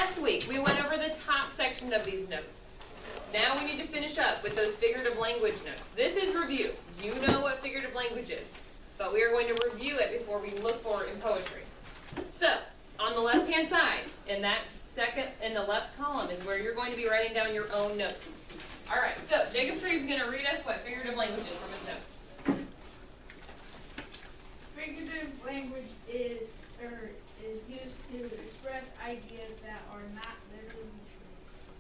Last week, we went over the top section of these notes. Now we need to finish up with those figurative language notes. This is review. You know what figurative language is, but we are going to review it before we look for it in poetry. So, on the left-hand side, in that second, in the left column, is where you're going to be writing down your own notes. All right, so Jacob Shreve's going to read us what figurative language is from his notes. Figurative language is used to express ideas that are not literally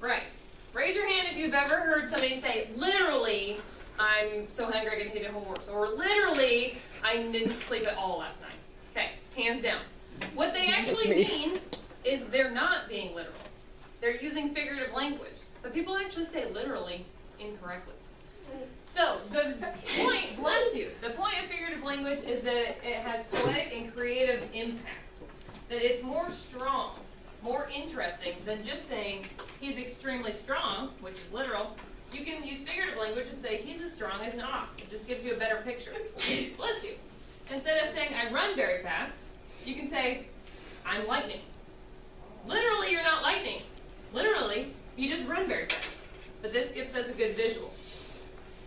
true. Right. Raise your hand if you've ever heard somebody say, literally, I'm so hungry I can hit a horse, or literally, I didn't sleep at all last night. Okay, hands down. What they actually mean is they're not being literal. They're using figurative language. So people actually say literally incorrectly. So the point, bless you, the point of figurative language is that it has poetic and creative impact. That it's more strong, more interesting than just saying he's extremely strong, which is literal. You can use figurative language and say he's as strong as an ox. It just gives you a better picture. Bless you. Instead of saying I run very fast, you can say I'm lightning. Literally, you're not lightning. Literally, you just run very fast. But this gives us a good visual.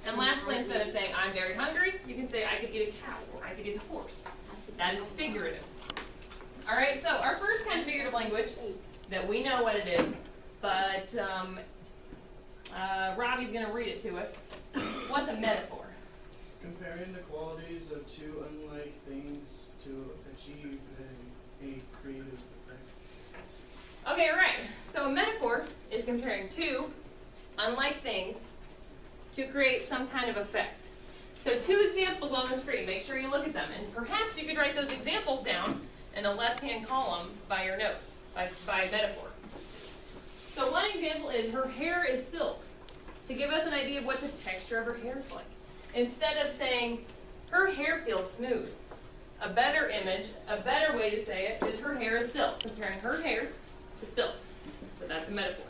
And lastly, instead of saying I'm very hungry, you can say I could eat a cow or I could eat a horse. That is figurative. All right, so our first kind of figurative language that we know what it is, but Robbie's going to read it to us. What's a metaphor? Comparing the qualities of two unlike things to achieve a creative effect. Okay, right. So a metaphor is comparing two unlike things to create some kind of effect. So 2 examples on the screen. Make sure you look at them. And perhaps you could write those examples down in the left-hand column by your notes, by metaphor. So one example is her hair is silk, to give us an idea of what the texture of her hair is like. Instead of saying her hair feels smooth, a better image, a better way to say it is her hair is silk, comparing her hair to silk. So that's a metaphor.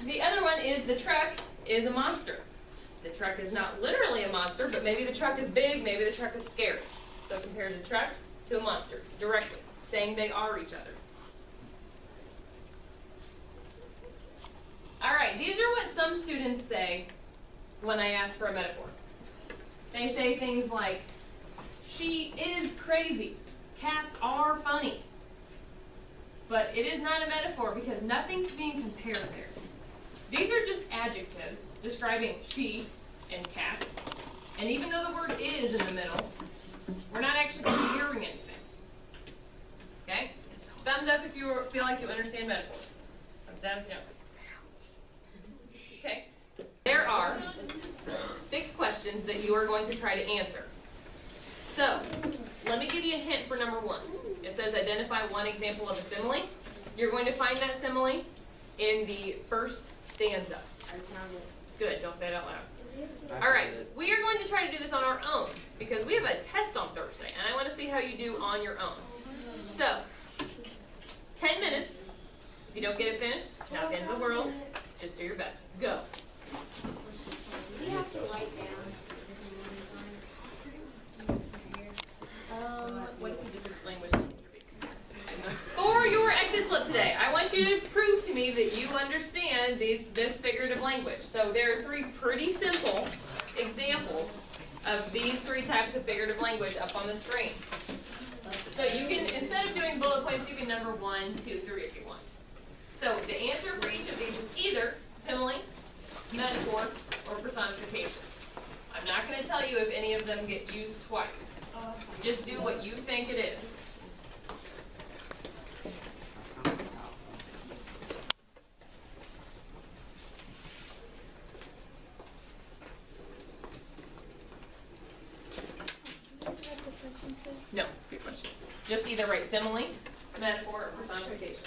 The other one is the truck is a monster. The truck is not literally a monster, but maybe the truck is big, maybe the truck is scary. So compare the truck to a monster directly, saying they are each other. All right, these are what some students say when I ask for a metaphor. They say things like, she is crazy. Cats are funny. But it is not a metaphor because nothing's being compared there. These are just adjectives describing she and cats. And even though the word is in the middle, we're not actually comparing anything. Okay? Thumbs up if you feel like you understand metaphors. Thumbs down if you don't. Okay. There are 6 questions that you are going to try to answer. So, let me give you a hint for number 1. It says identify one example of a simile. You're going to find that simile in the first stanza. Good, don't say it out loud. All right, we are going to try to do this on our own because we have a test on Thursday, and I want to see how you do on your own. So, 10 minutes. If you don't get it finished, not the end of the world. Just do your best. Go. You have to write down. What if you just explain which one? For your exit slip today, I want you to prove to me that you understand this figurative language. So there are 3 pretty simple examples of these 3 types of figurative language up on the screen. So you can, instead of doing bullet points, you can number 1, 2, 3 if you want. So the answer for each of these is either simile, metaphor, or personification. I'm not going to tell you if any of them get used twice. Just do what you think it is. No, good question. Just either write simile, metaphor, or personification.